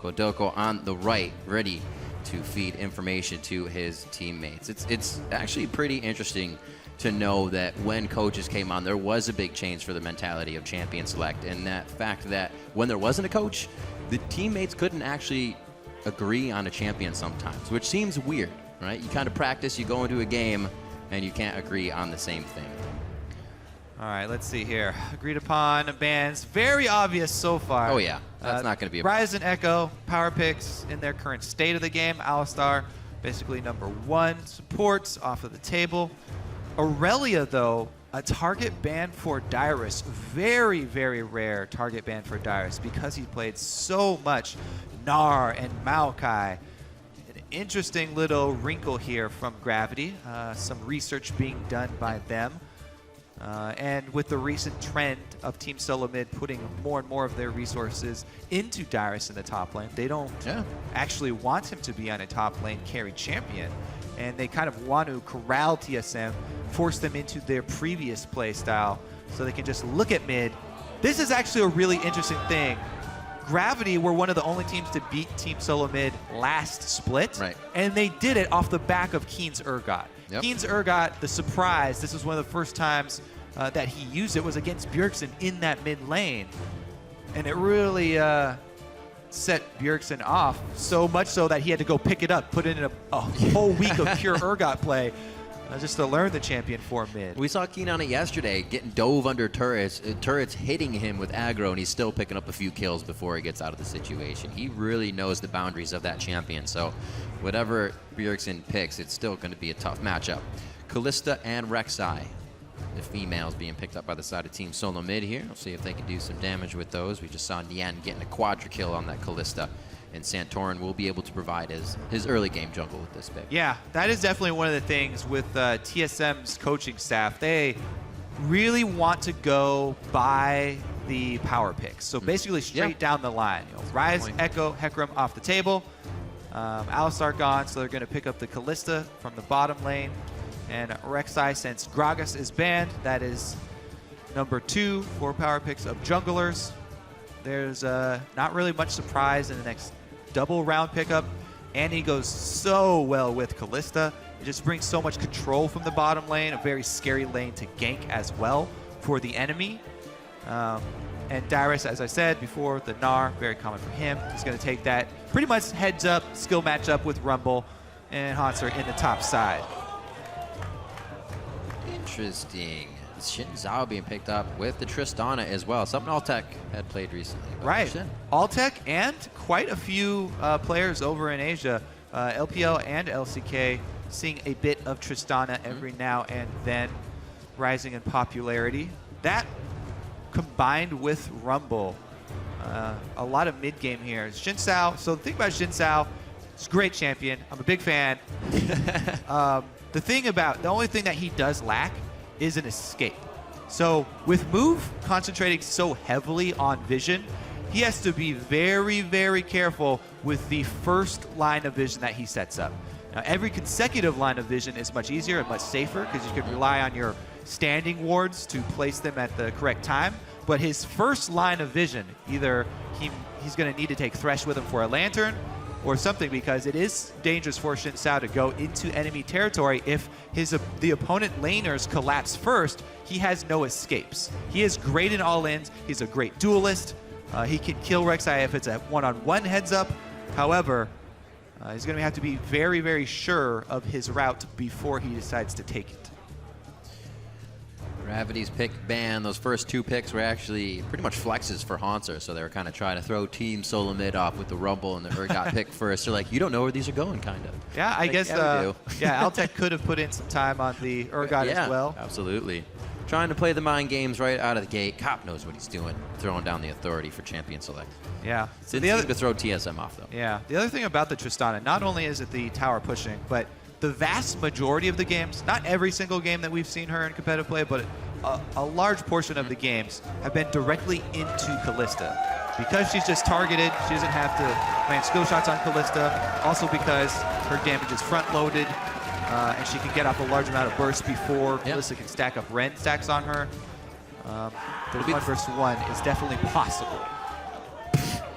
Kodoko on the right, ready to feed information to his teammates. It's actually pretty interesting to know that when coaches came on, there was a big change for the mentality of Champion Select, and that fact that when there wasn't a coach, the teammates couldn't actually agree on a champion sometimes, which seems weird, right? You kind of practice, you go into a game, and you can't agree on the same thing. All right, let's see here. Agreed upon bans, very obvious so far. Oh yeah, that's not going to be a Ryze and Echo, power picks in their current state of the game. Alistar, basically #1, supports off of the table. Aurelia, though, a target ban for Dyrus. Very, very rare target ban for Dyrus because he played so much Gnar and Maokai. An interesting little wrinkle here from Gravity. Some research being done by them. And with the recent trend of Team Solomid putting more and more of their resources into Dyrus in the top lane, they don't actually want him to be on a top lane carry champion. And they kind of want to corral TSM, force them into their previous play style so they can just look at mid. This is actually a really interesting thing. Gravity were one of the only teams to beat Team Solomid last split, and they did it off the back of Keane's Urgot. Keane's Urgot, the surprise, this was one of the first times that he used it, was against Bjergsen in that mid lane. And it really set Bjergsen off, so much so that he had to go pick it up, put in a whole week of pure Urgot play just to learn the champion for mid. We saw Keane on it yesterday, getting dove under turrets, turrets hitting him with aggro, and he's still picking up a few kills before he gets out of the situation. He really knows the boundaries of that champion, so whatever Bjergsen picks, it's still going to be a tough matchup. Kalista and Rek'Sai, the females being picked up by the side of Team Solomid here. We'll see if they can do some damage with those. We just saw Nian getting a quadra kill on that Kalista, and Santorin will be able to provide his early game jungle with this pick. Yeah, that is definitely one of the things with TSM's coaching staff. They really want to go by the power picks. So basically straight down the line. You know, Ryze, Echo, Hecarim off the table. Alistar gone, so they're going to pick up the Kalista from the bottom lane. And Rek'Sai, since Gragas is banned, that is #2 for power picks of junglers. There's not really much surprise in the next double round pickup. And he goes so well with Kalista. It just brings so much control from the bottom lane, a very scary lane to gank as well for the enemy. And Dyrus, as I said before, the Gnar, very common for him. He's going to take that pretty much heads up, skill matchup with Rumble and Hauntzer in the top side. Interesting. Xin Zhao being picked up with the Tristana as well. Something Altec had played recently. Right. Altec and quite a few players over in Asia, LPL and LCK, seeing a bit of Tristana every now and then, rising in popularity. That combined with Rumble, a lot of mid game here. Xin Zhao, so the thing about Xin Zhao, he's a great champion. I'm a big fan. The only thing that he does lack is an escape. So with Move concentrating so heavily on vision, he has to be very, very careful with the first line of vision that he sets up. Now, every consecutive line of vision is much easier and much safer because you can rely on your standing wards to place them at the correct time. But his first line of vision, either he's going to need to take Thresh with him for a lantern or something, because it is dangerous for Xin Zhao to go into enemy territory. If the opponent laners collapse first, he has no escapes. He is great in all-ins. He's a great duelist. He can kill Rek'Sai if it's a one-on-one heads up. However, he's going to have to be very, very sure of his route before he decides to take it. Gravity's pick ban. Those first 2 picks were actually pretty much flexes for Hauntzer, so they were kind of trying to throw Team Solomid off with the Rumble and the Urgot pick first. They're like, you don't know where these are going, kind of. Yeah, I guess, yeah, Altec could have put in some time on the Urgot as well. Absolutely. Trying to play the mind games right out of the gate. Cop knows what he's doing, throwing down the authority for Champion Select. Yeah. So the other to throw TSM off, though. Yeah. The other thing about the Tristana, not only is it the tower pushing, but the vast majority of the games, not every single game that we've seen her in competitive play, but a large portion of the games have been directly into Kalista. Because she's just targeted, she doesn't have to land skill shots on Kalista. Also because her damage is front-loaded, and she can get off a large amount of burst before Kalista can stack up Ren stacks on her. The 1 versus 1 is definitely possible.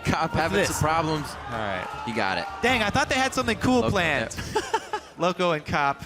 Cop having some problems. All right. You got it. Dang, I thought they had something cool Loco, planned. Loco and Cop.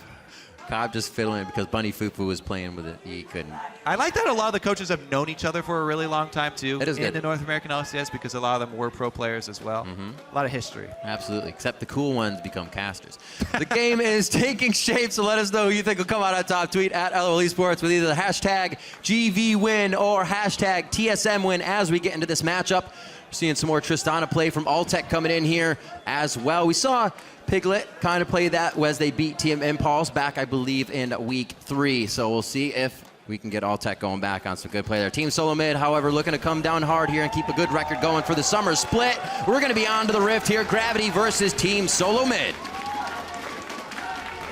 Cop just fiddling because Bunny FuFuu was playing with it. He couldn't. I like that a lot of the coaches have known each other for a really long time, too, It is in good. the North American LCS because a lot of them were pro players as well. A lot of history. Absolutely, except the cool ones become casters. The game is taking shape, so let us know who you think will come out on top. Tweet at LOL Esports with either the hashtag GVWin or hashtag TSMWin as we get into this matchup. We're seeing some more Tristana play from Altec coming in here as well. We saw Piglet kind of play that as they beat Team Impulse back, I believe, in week 3. So we'll see if we can get Altec going back on some good play there. Team Solomid, however, looking to come down hard here and keep a good record going for the summer split. We're going to be on to the rift here. Gravity versus Team Solomid.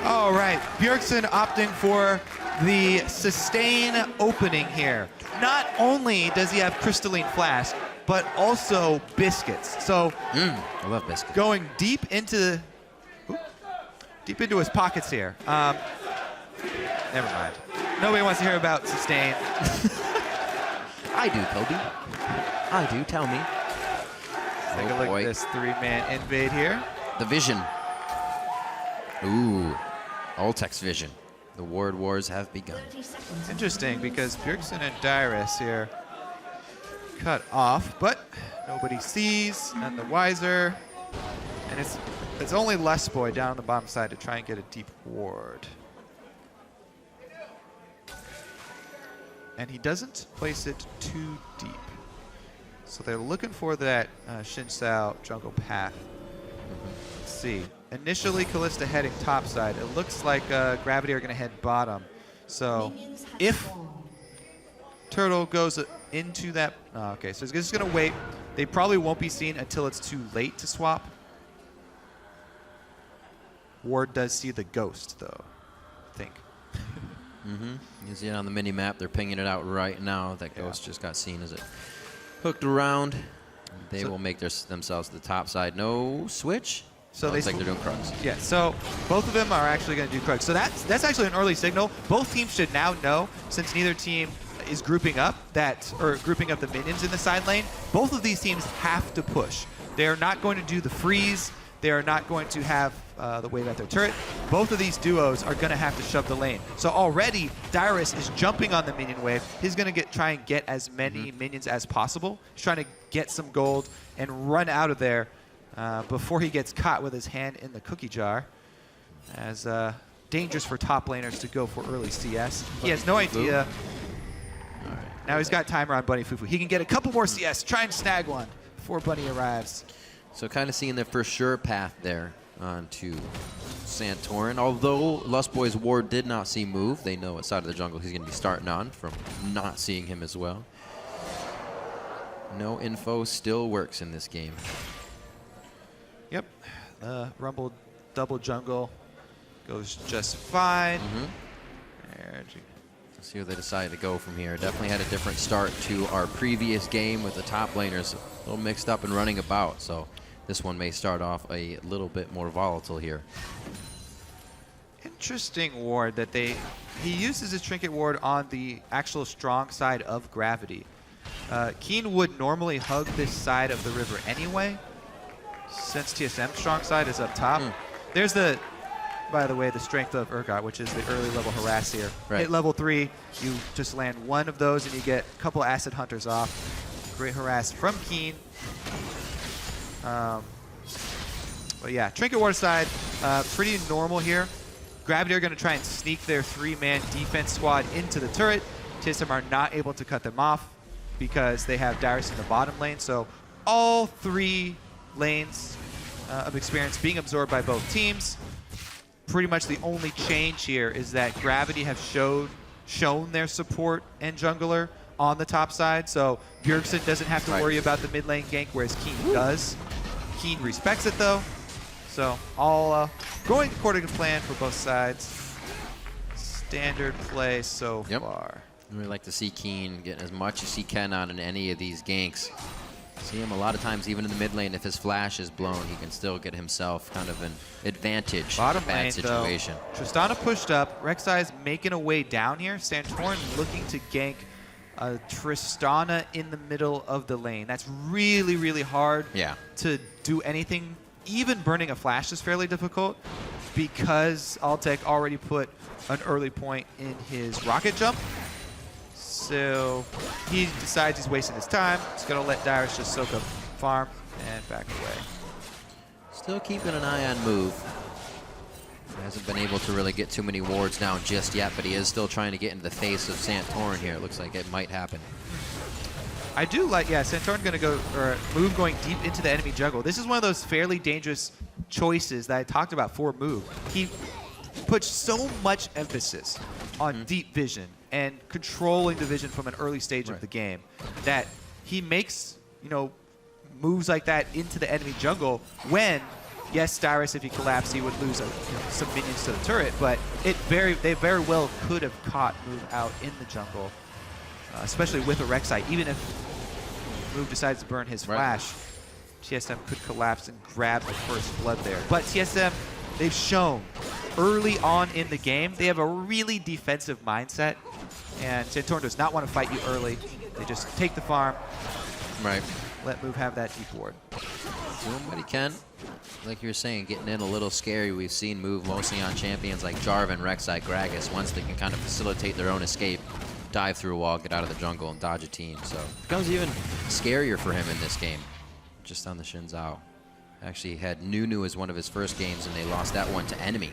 All right, Bjergsen opting for the sustain opening here. Not only does he have Crystalline Flask, but also Biscuits. So I love Biscuits. going deep into his pockets here. Never mind. Nobody wants to hear about sustain. I do, Kobe. I do, tell me. Take a look at this 3-man invade here. The vision. Ooh, Altec's vision. The ward wars have begun. It's interesting because Bjergsen and Dyrus here cut off, but nobody sees, none the wiser. And it's only Lustboy down on the bottom side to try and get a deep ward. And he doesn't place it too deep. So they're looking for that Xin Sao jungle path. Let's see. Initially, Kalista heading top side. It looks like Gravity are going to head bottom. So if Turtle goes into that... Oh, okay, so he's just going to wait. They probably won't be seen until it's too late to swap. Ward does see the ghost, though, I think. You see it on the mini-map. They're pinging it out right now. That ghost just got seen as it hooked around. They will make themselves to the top side. No switch. So looks like they're doing Krugs. Yeah, so both of them are actually going to do Krugs. So that's actually an early signal. Both teams should now know, since neither team is grouping up grouping up the minions in the side lane, both of these teams have to push. They are not going to do the freeze. They are not going to have the wave at their turret. Both of these duos are going to have to shove the lane. So already, Dyrus is jumping on the minion wave. He's going to try and get as many minions as possible. He's trying to get some gold and run out of there before he gets caught with his hand in the cookie jar. As dangerous for top laners to go for early CS. He has no idea. Now he's got timer on Bunny FuFuu. He can get a couple more CS, try and snag one before Bunny arrives. So kind of seeing their for sure path there onto Santorin. Although Lustboy's ward did not see move, they know what side of the jungle he's going to be starting on from not seeing him as well. No info still works in this game. Yep, Rumble double jungle goes just fine. Let's see where they decide to go from here. Definitely had a different start to our previous game with the top laners a little mixed up and running about. So this one may start off a little bit more volatile here. Interesting ward that he uses his trinket ward on the actual strong side of Gravity. Keane would normally hug this side of the river anyway, since TSM strong side is up top. There's by the way, the strength of Urgot, which is the early level harass here. Right. Hit level 3, you just land one of those and you get a couple acid hunters off. Great harass from Keane. But yeah, trinket ward side, pretty normal here. Gravity are going to try and sneak their 3-man defense squad into the turret. TSM are not able to cut them off because they have Dyrus in the bottom lane. So all 3 lanes of experience being absorbed by both teams. Pretty much the only change here is that Gravity have shown their support and jungler on the top side. So Bjergsen doesn't have to worry about the mid lane gank, whereas Keane does. Keane respects it though. So all going according to plan for both sides. Standard play so far. I really like to see Keane getting as much as he can out in any of these ganks. See him a lot of times, even in the mid lane, if his flash is blown, he can still get himself kind of an advantage Bottom in a bad lane, situation. Though, Tristana pushed up. Rek'Sai is making a way down here. Santorin looking to gank Tristana in the middle of the lane. That's really, really hard to do anything. Even burning a flash is fairly difficult because Altec already put an early point in his rocket jump. So he decides he's wasting his time. He's going to let Dyrus just soak up farm and back away. Still keeping an eye on move. Hasn't been able to really get too many wards down just yet, but he is still trying to get into the face of Santorin here. It looks like it might happen. I do like, Santorin's going to go, or move going deep into the enemy jungle. This is one of those fairly dangerous choices that I talked about for move. He puts so much emphasis on deep vision and controlling the vision from an early stage of the game that he makes, moves like that into the enemy jungle when, yes, Dyrus, if he collapsed, he would lose some minions to the turret, but they very well could have caught move out in the jungle, especially with a Rek'Sai. Even if move decides to burn his flash, TSM could collapse and grab the first blood there. But TSM, they've shown early on in the game, they have a really defensive mindset, and Santorin does not want to fight you early. They just take the farm, let move have that deep ward. Doing what he can. Like you were saying, getting in a little scary. We've seen move mostly on champions like Jarvan, Rek'Sai, Gragas. Once they can kind of facilitate their own escape, dive through a wall, get out of the jungle, and dodge a team. So it becomes even scarier for him in this game, just on the Xin Zhao. Actually had Nunu as one of his first games, and they lost that one to enemy.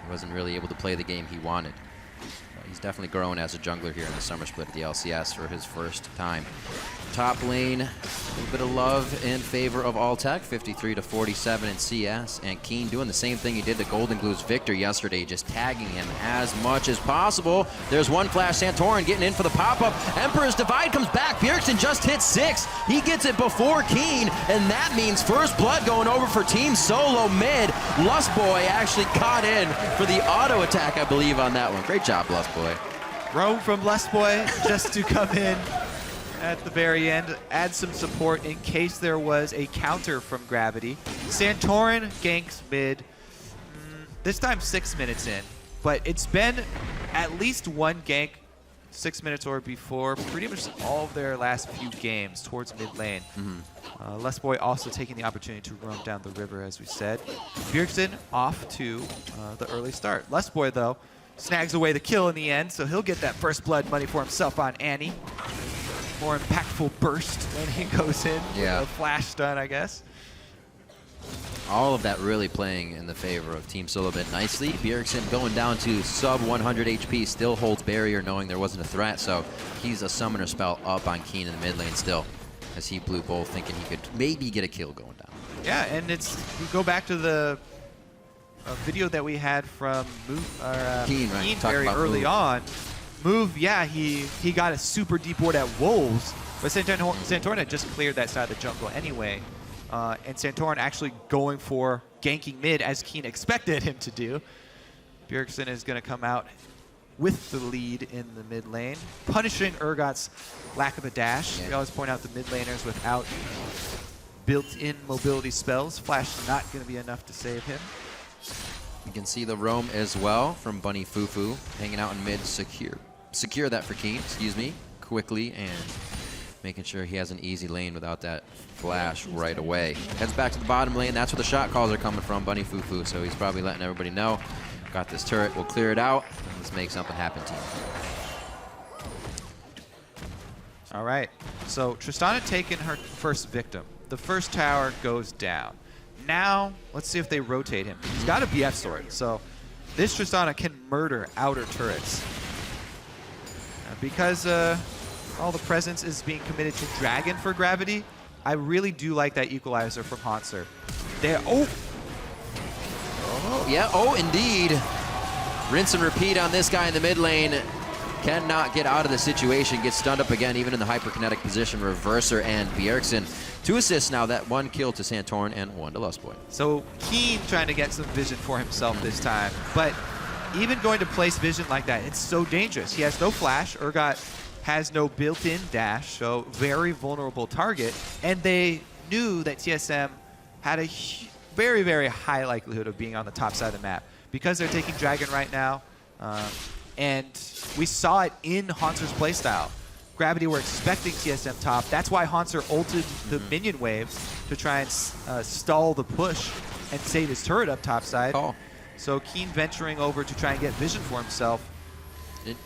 He wasn't really able to play the game he wanted. But he's definitely growing as a jungler here in the summer split at the LCS for his first time. Top lane, a little bit of love in favor of Altec, 53-47 in CS, and Keane doing the same thing he did to Golden Glue's Victor yesterday, just tagging him as much as possible. There's one flash, Santorin getting in for the pop-up. Emperor's Divide comes back, Bjergsen just hit 6. He gets it before Keane, and that means first blood going over for Team Solomid. Lustboy actually caught in for the auto attack, I believe, on that one. Great job, Lustboy. Roam from Lustboy just to come in at the very end, add some support in case there was a counter from Gravity. Santorin ganks mid, this time 6 minutes in, but it's been at least one gank 6 minutes or before pretty much all of their last few games towards mid lane. Lustboy also taking the opportunity to roam down the river, as we said. Bjergsen off to the early start. Lustboy, though, snags away the kill in the end, so he'll get that first blood money for himself on Annie. More impactful burst when he goes in. A flash stun, I guess. All of that really playing in the favor of Team Solomid nicely. Bjergsen going down to sub 100 HP, still holds barrier knowing there wasn't a threat, so he's a summoner spell up on Keane in the mid lane still, as he blew both, thinking he could maybe get a kill going down. Yeah, and we go back to the video that we had from Keane very early on. Move, he got a super deep ward at Wolves, but Santorin had just cleared that side of the jungle anyway. And Santorin actually going for ganking mid as Keane expected him to do. Bjergsen is going to come out with the lead in the mid lane, punishing Urgot's lack of a dash. We always point out the mid laners without built-in mobility spells. Flash is not going to be enough to save him. You can see the roam as well from Bunny FuFuu, hanging out in mid, secure that for Keane, quickly, and making sure he has an easy lane without that flash right away. Heads back to the bottom lane. That's where the shot calls are coming from, Bunny FuFuu, so he's probably letting everybody know. Got this turret, we'll clear it out. Let's make something happen, team. All right, so Tristana taking her first victim. The first tower goes down. Now, let's see if they rotate him. He's got a BF sword, so this Tristana can murder outer turrets. Because all the presence is being committed to Dragon for Gravity, I really do like that equalizer from Hauntzer. Indeed. Rinse and repeat on this guy in the mid lane. Cannot get out of the situation, gets stunned up again, even in the hyperkinetic position. Reverser and Bjergsen. 2 assists now, that 1 kill to Santorin and 1 to Lustboy. So Keane trying to get some vision for himself this time, but even going to place vision like that, it's so dangerous. He has no flash. Urgot has no built-in dash, so very vulnerable target. And they knew that TSM had a very, very high likelihood of being on the top side of the map because they're taking Dragon right now. And we saw it in Hauntzer's playstyle. Gravity were expecting TSM top. That's why Hauntzer ulted the minion waves to try and stall the push and save his turret up top side. So Keane venturing over to try and get vision for himself.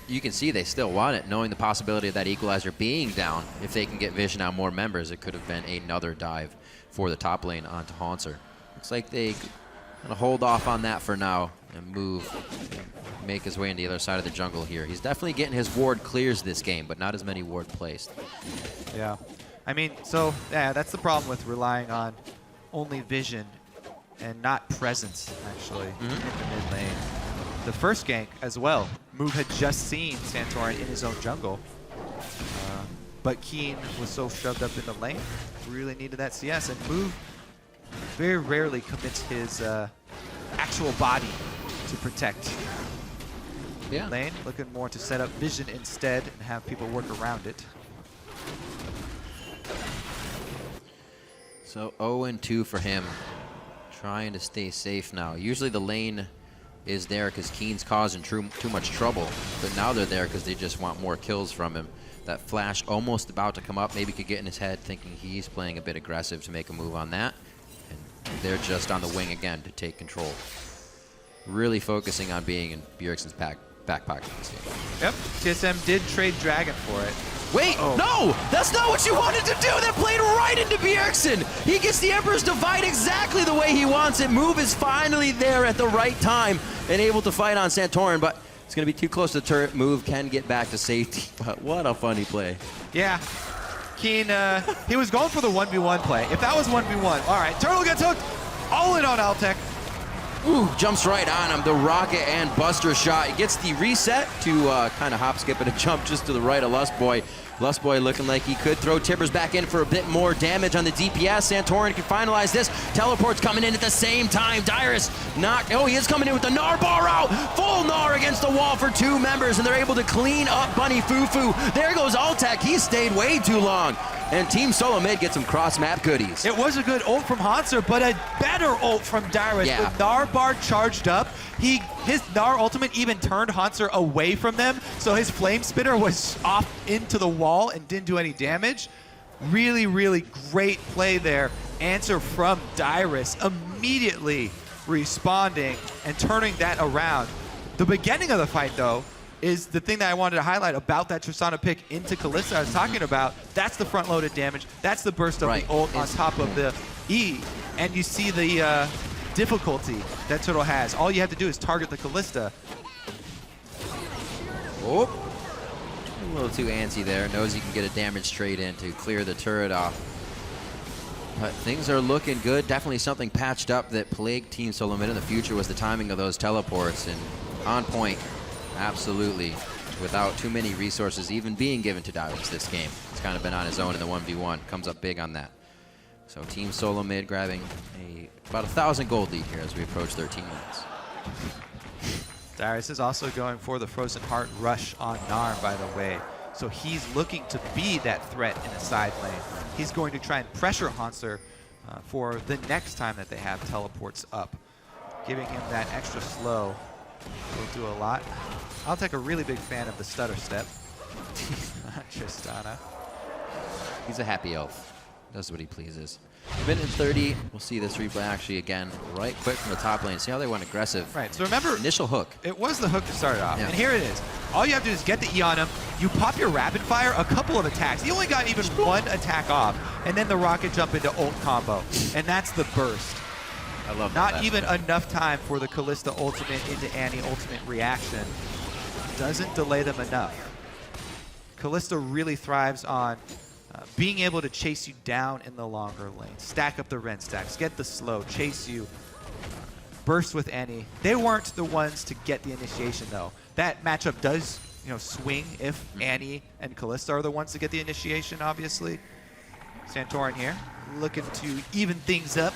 You can see they still want it, knowing the possibility of that equalizer being down. If they can get vision on more members, it could have been another dive for the top lane onto Hauntzer. Looks like they gonna hold off on that for now and move and make his way on the other side of the jungle here. He's definitely getting his ward clears this game, but not as many ward placed. Yeah. I mean, so, yeah, that's the problem with relying on only vision and not presence, actually, in the mid lane. The first gank as well. Move had just seen Santorin in his own jungle, but Keane was so shoved up in the lane, really needed that CS, and Move very rarely commits his actual body to protect lane. Looking more to set up vision instead and have people work around it. So 0-2 for him, trying to stay safe now. Usually the lane is there because Keane's causing too much trouble, but now they're there because they just want more kills from him. That flash almost about to come up, maybe could get in his head thinking he's playing a bit aggressive to make a move on that. And they're just on the wing again to take control. Really focusing on being in Bjergsen's back pocket this game. Yep, TSM did trade Dragon for it. Wait, no! That's not what you wanted to do! That played right into Bjergsen! He gets the Emperor's Divide exactly the way he wants it. Move is finally there at the right time and able to fight on Santorin, but it's going to be too close to the turret. Move can get back to safety, but what a funny play. Yeah. Keane, he was going for the 1v1 play. If that was 1v1, all right, Turtle gets hooked. All in on Altec. Ooh, jumps right on him. The rocket and buster shot. He gets the reset to kind of hop, skip, and a jump just to the right of Lustboy. Lustboy looking like he could throw Tibbers back in for a bit more damage on the DPS. Santorin can finalize this. Teleport's coming in at the same time. Dyrus knocked. Oh, he is coming in with the Gnar bar out. Full Gnar against the wall for 2 members, and they're able to clean up Bunny FuFuu. There goes Altec. He stayed way too long. And Team Solomid gets some cross-map goodies. It was a good ult from Hauntzer, but a better ult from Dyrus. Yeah. With Gnar bar charged up, his Gnar ultimate even turned Hauntzer away from them, so his Flame Spitter was off into the wall and didn't do any damage. Really, really great play there. Answer from Dyrus, immediately responding and turning that around. The beginning of the fight, though, is the thing that I wanted to highlight about that Tristana pick into Kalista I was talking about. That's the front-loaded damage. That's the burst of the ult on top of the E. And you see the difficulty that Turtle has. All you have to do is target the Kalista. Oh, a little too antsy there. Knows he can get a damage straight in to clear the turret off. But things are looking good. Definitely something patched up that plagued Team Solomid in the future was the timing of those teleports. And on point. Absolutely, without too many resources even being given to Dyrus this game. He's kind of been on his own in the 1v1. Comes up big on that. So Team Solomid grabbing about 1,000 gold lead here as we approach 13 minutes. Dyrus is also going for the Frozen Heart Rush on Gnar, by the way. So he's looking to be that threat in the side lane. He's going to try and pressure Hauntzer for the next time that they have teleports up. Giving him that extra slow will do a lot. I'll take a really big fan of the stutter step. Tristana. He's a happy elf. Does what he pleases. Minute and 30. We'll see this replay actually again right quick from the top lane. See how they went aggressive. Right, so remember, initial hook. It was the hook to start it off. And here it is. All you have to do is get the E on him. You pop your rapid fire, a couple of attacks. He only got even 1 attack off. And then the rocket jump into ult combo. And that's the burst. I love that. Not That's even enough time for the Kalista ultimate into Annie ultimate reaction. Doesn't delay them enough. Kalista really thrives on being able to chase you down in the longer lane. Stack up the Ren stacks, get the slow, chase you, burst with Annie. They weren't the ones to get the initiation though. That matchup does, swing if Annie and Kalista are the ones to get the initiation, obviously. Santorin here, looking to even things up.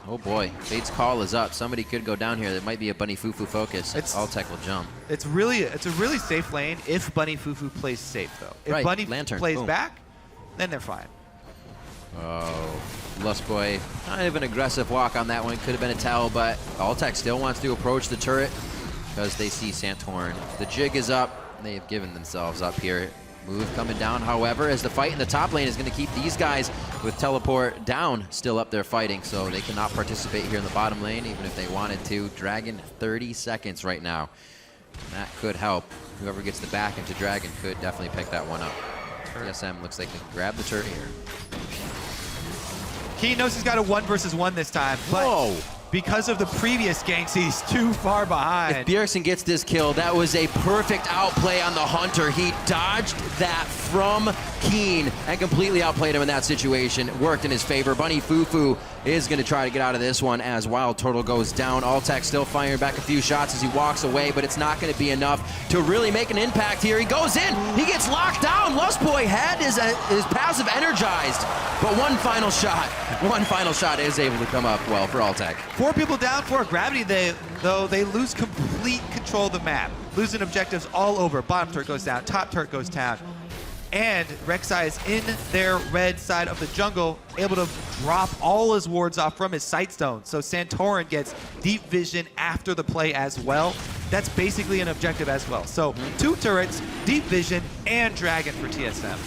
Oh boy, Fate's call is up. Somebody could go down here. That might be a Bunny FuFuu focus. Altec will jump. It's a really safe lane if Bunny FuFuu plays safe though. If Bunny plays back, then they're fine. Oh, Lustboy, kind of an aggressive walk on that one. Could have been a towel, but Altec still wants to approach the turret because they see Santorin. The jig is up. They have given themselves up here. Move coming down, however, as the fight in the top lane is going to keep these guys with teleport down still up there fighting, so they cannot participate here in the bottom lane, even if they wanted to. Dragon, 30 seconds right now. And that could help. Whoever gets the back into Dragon could definitely pick that one up. TSM looks like they can grab the turret here. Keane knows he's got a 1 versus 1 this time, but because of the previous ganks, he's too far behind. If Bjergsen gets this kill, that was a perfect outplay on the Haunter. He dodged that from Keane and completely outplayed him in that situation. It worked in his favor. Bunny FuFuu is going to try to get out of this one as Wildturtle goes down. Altec still firing back a few shots as he walks away, but it's not going to be enough to really make an impact here. He goes in. He gets locked down. Lustboy had his passive energized, but one final shot is able to come up well for Altec. 4 people down for Gravity, though they lose complete control of the map. Losing objectives all over. Bottom turret goes down, top turret goes down. And Rek'Sai is in their red side of the jungle, able to drop all his wards off from his sight stone. So Santorin gets deep vision after the play as well. That's basically an objective as well. So 2 turrets, deep vision, and Dragon for TSM.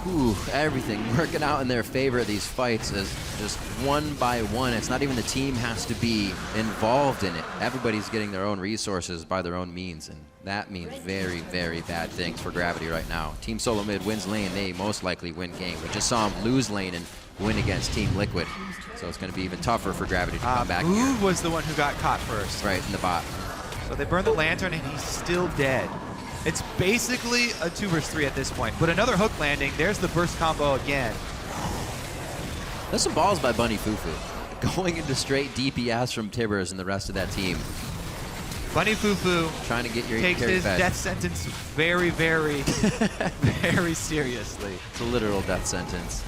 Ooh, everything working out in their favor. These fights is just one by one. It's not even the team has to be involved in it. Everybody's getting their own resources by their own means, and that means very, very bad things for Gravity right now. Team Solomid wins lane, they most likely win game. We just saw him lose lane and win against Team Liquid, so it's going to be even tougher for Gravity to come back here. Was the one who got caught first. Right, in the bot. So they burn the lantern, and he's still dead. It's basically a 2 versus 3 at this point. But another hook landing. There's the burst combo again. There's some balls by Bunny FuFuu. Going into straight DPS from Tibbers and the rest of that team. Bunny FuFuu trying to get your takes his fed. death sentence very, very, very seriously. It's a literal death sentence.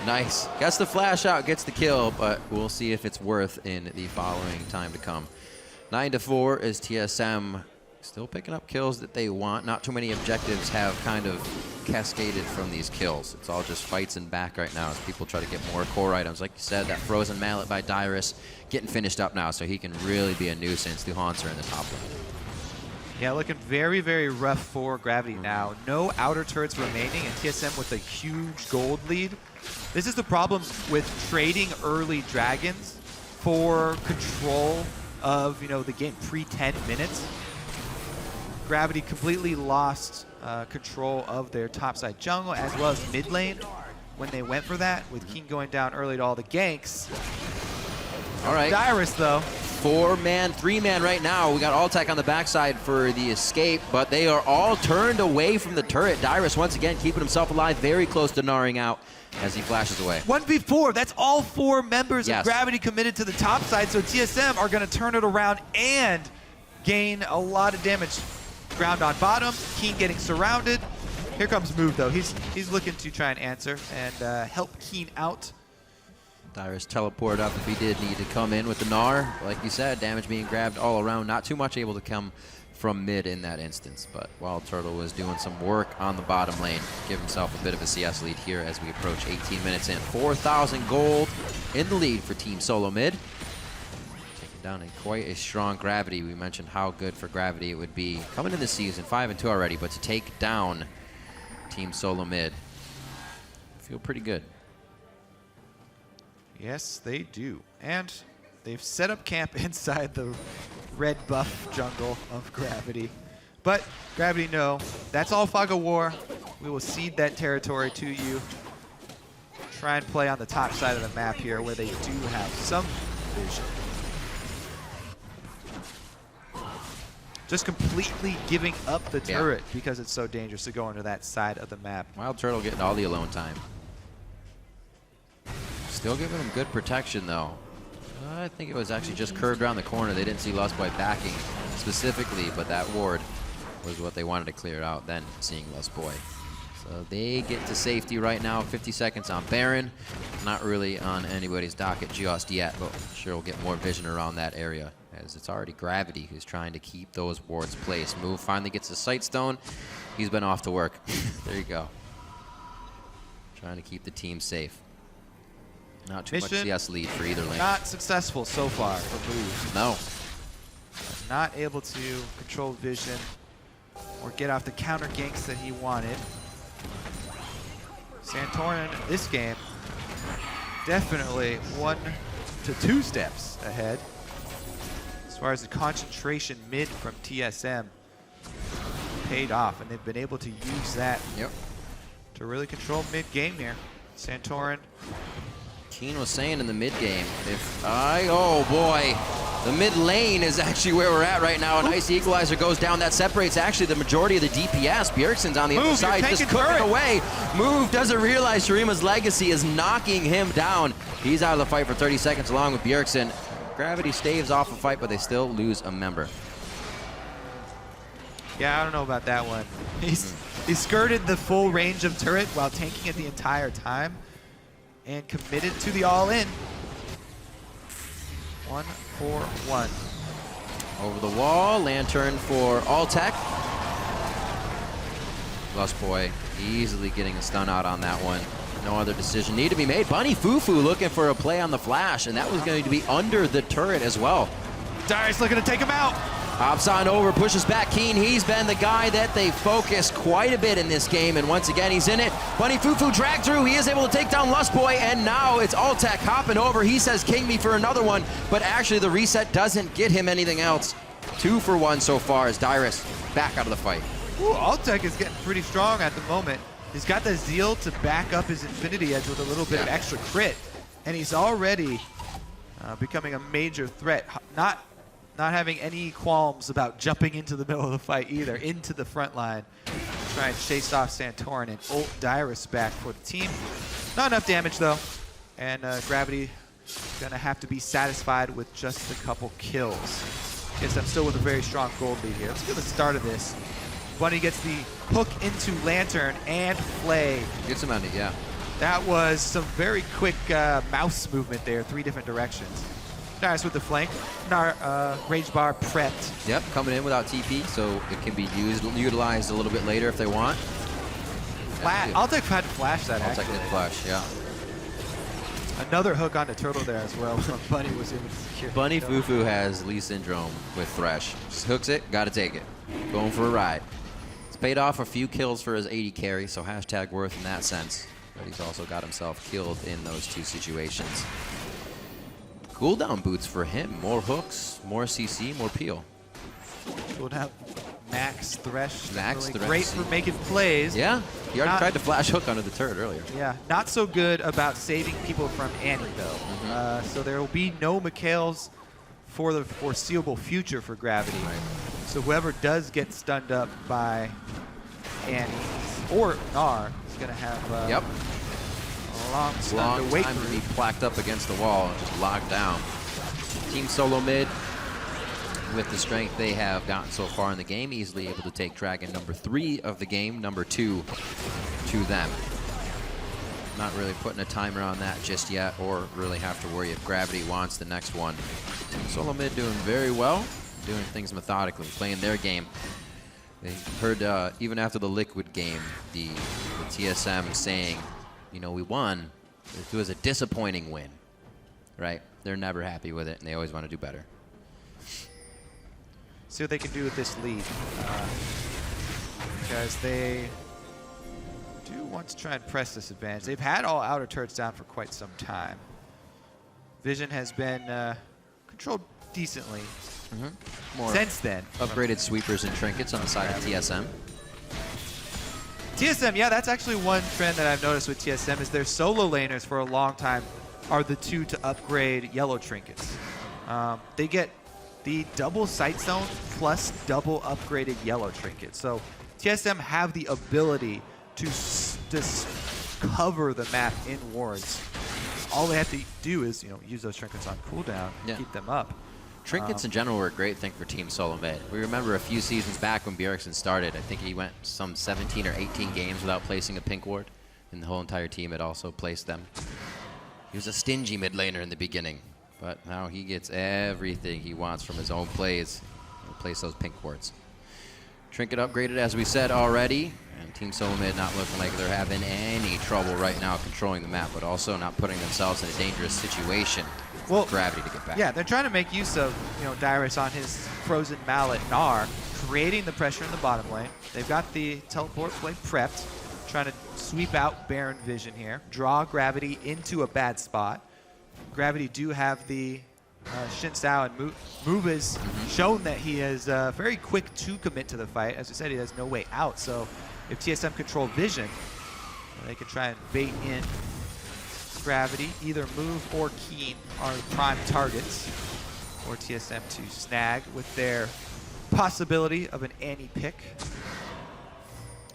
Nice. Gets the flash out, gets the kill, but we'll see if it's worth in the following time to come. 9-4 is TSM. Still picking up kills that they want. Not too many objectives have kind of cascaded from these kills. It's all just fights and back right now as people try to get more core items. Like you said, that frozen mallet by Dyrus getting finished up now, so he can really be a nuisance to Hauntzer in the top lane. Yeah, looking very, very rough for Gravity now. No outer turrets remaining, and TSM with a huge gold lead. This is the problem with trading early dragons for control of, the game pre-10 minutes. Gravity completely lost control of their topside jungle as well as mid lane when they went for that, with Keane going down early to all the ganks. All right. Dyrus, though. 4-man, 3-man right now. We got Altec on the backside for the escape, but they are all turned away from the turret. Dyrus once again keeping himself alive, very close to Gnaring out as he flashes away. 1v4, that's all 4 members Yes. of Gravity committed to the top side, so TSM are going to turn it around and gain a lot of damage. Ground on bottom, Keane getting surrounded. Here comes Move, though. He's looking to try and answer and help Keane out. Dyrus teleport up if he did need to come in with the Gnar. Like you said, damage being grabbed all around. Not too much able to come from mid in that instance, but Wildturtle was doing some work on the bottom lane. Give himself a bit of a CS lead here as we approach 18 minutes in. 4,000 gold in the lead for Team Solomid. Down in quite a strong Gravity. We mentioned how good for Gravity it would be coming in this season, 5-2 already, but to take down Team Solomid, feel pretty good. Yes, they do. And they've set up camp inside the red buff jungle of Gravity. But Gravity, no, that's all fog of war. We will cede that territory to you. Try and play on the top side of the map here where they do have some vision. Just completely giving up the turret because it's so dangerous to go into that side of the map. Wildturtle getting all the alone time. Still giving him good protection, though. I think it was actually just curved around the corner. They didn't see Lustboy backing specifically, but that ward was what they wanted to clear out, then seeing Lustboy. So they get to safety right now. 50 seconds on Baron. Not really on anybody's docket just yet, but I'm sure we'll get more vision around that area, as it's already Gravity who's trying to keep those wards placed. Move finally gets the sight stone. He's been off to work. There you go. Trying to keep the team safe. Not too much CS lead for either lane. Not successful so far for Move. No. Not able to control vision. or get off the counter ganks that he wanted. Santorin, this game, definitely 1 to 2 steps ahead. As far as the concentration mid from TSM paid off, and they've been able to use that to really control mid game here. Santorin. Keane was saying in the mid game, oh boy, the mid lane is actually where we're at right now. A nice equalizer goes down. That separates actually the majority of the DPS. Bjergsen's on the other side, just cooking away. Move doesn't realize Shurima's legacy is knocking him down. He's out of the fight for 30 seconds along with Bjergsen. Gravity staves off a fight, but they still lose a member. Yeah, I don't know about that one. He skirted the full range of turret while tanking it the entire time and committed to the all-in. 1-4-1. Over the wall, Lantern for Altec. Lustboy easily getting a stun out on that one. No other decision need to be made. Bunny FuFuu looking for a play on the flash, and that was going to be under the turret as well. Dyrus looking to take him out. Hops on over, pushes back Keane. He's been the guy that they focused quite a bit in this game, and once again, he's in it. Bunny FuFuu dragged through. He is able to take down Lustboy, and now it's Altec hopping over. He says, "King me for another one," but actually the reset doesn't get him anything else. 2 for 1 so far as Dyrus back out of the fight. Ooh, Altec is getting pretty strong at the moment. He's got the zeal to back up his Infinity Edge with a little bit of extra crit, and he's already becoming a major threat. Not having any qualms about jumping into the middle of the fight either, into the front line. Try and chase off Santorin and ult Dyrus back for the team. Not enough damage though, and Gravity gonna have to be satisfied with just a couple kills. Guess I'm still with a very strong gold lead here. Let's get the start of this. Bunny gets the hook into Lantern and Flay. Gets him on it, yeah. That was some very quick mouse movement there, 3 different directions. Dyrus with the flank. Gnar, Rage Bar prepped. Yep, coming in without TP, so it can be utilized a little bit later if they want. Altec had to flash that, Altec did flash, yeah. Another hook on the turtle there as well. Bunny was able to secure. Bunny FuFuu has Lee Syndrome with Thresh. Just hooks it, gotta take it. Going for a ride. It's paid off a few kills for his AD carry, so hashtag worth in that sense. But he's also got himself killed in those 2 situations. Cooldown boots for him. More hooks, more CC, more peel. We'll have Max Thresh. Max really Thresh. Great for making plays. Yeah, he already tried to flash hook under the turret earlier. Yeah, not so good about saving people from Annie though. So there will be no Mikhails for the foreseeable future for Gravity. Right. So whoever does get stunned up by Annie or Gnar is going to have a long stun to wait time for. to be placked up against the wall and just locked down. Team Solomid, with the strength they have gotten so far in the game, easily able to take Dragon number 3 of the game, number 2 to them. Not really putting a timer on that just yet, or really have to worry if Gravity wants the next one. Team Solomid doing very well, doing things methodically, playing their game. They heard even after the Liquid game, the TSM saying, you know, we won. It was a disappointing win, right? They're never happy with it, and they always want to do better. See what they can do with this lead, because they do want to try and press this advantage. They've had all outer turrets down for quite some time. Vision has been controlled decently More since then. upgraded sweepers and trinkets on the side of TSM. TSM, yeah, that's actually one trend that I've noticed with TSM is their solo laners for a long time are the 2 to upgrade yellow trinkets. They get the double sight zone plus double upgraded yellow trinket. So TSM have the ability to just cover the map in wards. All they have to do is, you know, use those trinkets on cooldown, keep them up. Trinkets in general were a great thing for Team Solomid. We remember a few seasons back when Bjergsen started, I think he went some 17 or 18 games without placing a pink ward, and the whole entire team had also placed them. He was a stingy mid laner in the beginning, but now he gets everything he wants from his own plays. He'll place those pink wards. Trinket upgraded, as we said already, and Team Solomid not looking like they're having any trouble right now controlling the map, but also not putting themselves in a dangerous situation. Well, Gravity to get back. Yeah, they're trying to make use of, you know, Dyrus on his frozen mallet Gnar, creating the pressure in the bottom lane. They've got the teleport play prepped, trying to sweep out Baron Vision here, draw Gravity into a bad spot. Gravity do have the Xin Sao, and Move has shown that he is very quick to commit to the fight. As I said, he has no way out, so if TSM control Vision, they can try and bait in Gravity. Either Move or Keane are the prime targets for TSM to snag with their possibility of an Annie pick.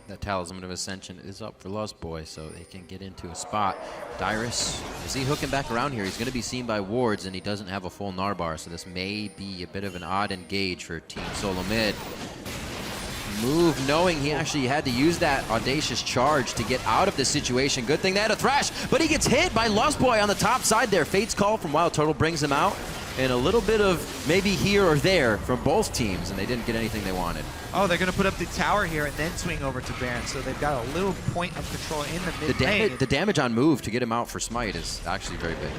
That Talisman of Ascension is up for Lustboy, so they can get into a spot. Dyrus, is he hooking back around here? He's going to be seen by wards, and he doesn't have a full Gnar bar, so this may be a bit of an odd engage for Team Solomid. Move knowing he actually had to use that audacious charge to get out of this situation. Good thing they had a Thresh, but he gets hit by Lustboy on the top side there. Fate's Call from Wildturtle brings him out, and a little bit of maybe here or there from both teams, and they didn't get anything they wanted. Oh, they're going to put up the tower here and then swing over to Baron, so they've got a little point of control in the mid lane. The damage on Move to get him out for Smite is actually very big.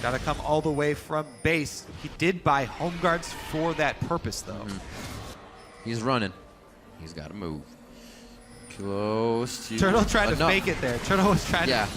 Got to come all the way from base. He did buy home guards for that purpose, though. He's running. He's got to move. Close to... Turtle trying to fake it there. Turtle was trying to...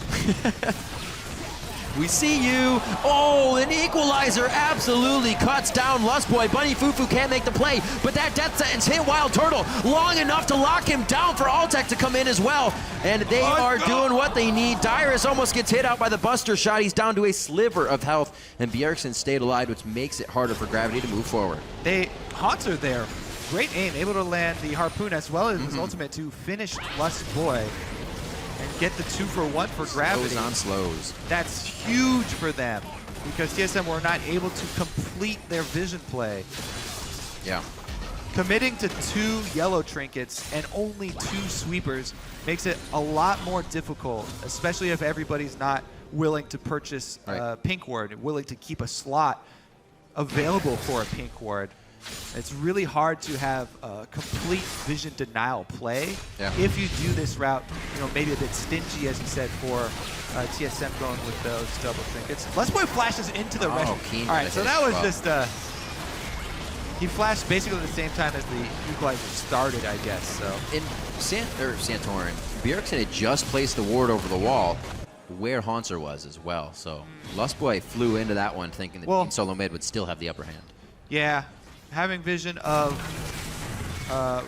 We see you. Oh, an equalizer absolutely cuts down Lustboy. Bunny FuFuu can't make the play, but that death sentence hit Wildturtle long enough to lock him down for Altec to come in as well. And they are doing what they need. Dyrus almost gets hit out by the Buster shot. He's down to a sliver of health, and Bjergsen stayed alive, which makes it harder for Gravity to move forward. Hauntzer there. Great aim, able to land the Harpoon as well as his ultimate to finish Lustboy and get the 2-for-1 for Gravity. Slows on slows. That's huge for them because TSM were not able to complete their vision play. Yeah. Committing to 2 yellow trinkets and only 2 sweepers makes it a lot more difficult, especially if everybody's not willing to purchase pink ward, willing to keep a slot available for a pink ward. It's really hard to have a complete vision denial play if you do this route, maybe a bit stingy, as you said, for TSM going with those double trinkets. Lustboy flashes into the rest. Keane. All right, so that was just he flashed basically at the same time as the equalizer started, I guess. So in Santorin, Bjergsen had just placed the ward over the wall where Hauntzer was as well. So Lustboy flew into that one thinking that Team Solomid would still have the upper hand. Yeah. Having vision of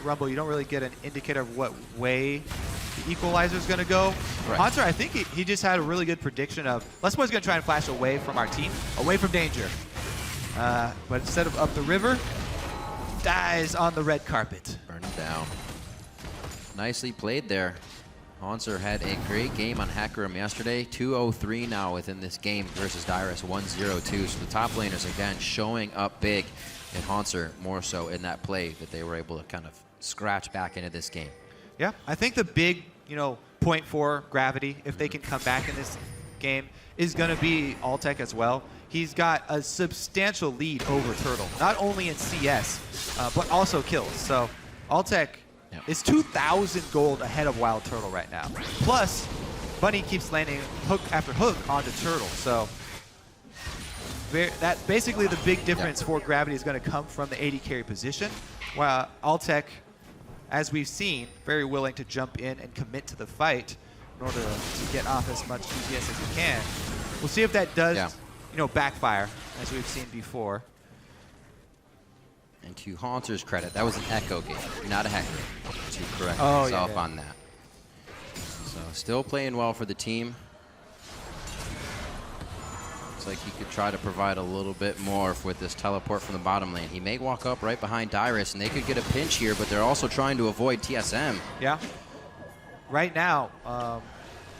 Rumble, you don't really get an indicator of what way the equalizer is going to go. Hauntzer, I think he just had a really good prediction of Lustboy's going to try and flash away from our team, away from danger. But instead of up the river, dies on the red carpet. Burn him down. Nicely played there. Hauntzer had a great game on Hackroom yesterday. 2-0-3 now within this game versus Dyrus 1-0-2. So the top laners again showing up big. And Hauntzer more so in that play that they were able to kind of scratch back into this game. Yeah, I think the big, point for Gravity, if they can come back in this game, is going to be Altec as well. He's got a substantial lead over Turtle, not only in CS, but also kills. So Altec is 2,000 gold ahead of Wildturtle right now. Plus, Bunny keeps landing hook after hook onto Turtle. So that basically the big difference for Gravity is going to come from the AD carry position, while Altec, as we've seen, very willing to jump in and commit to the fight in order to get off as much DPS as he can. We'll see if that does, backfire, as we've seen before. And to Hauntzer's credit, that was an echo game, not a hacker, to correct himself on that. So still playing well for the team. Like he could try to provide a little bit more with this teleport from the bottom lane. He may walk up right behind Dyrus, and they could get a pinch here, but they're also trying to avoid TSM. Yeah. Right now,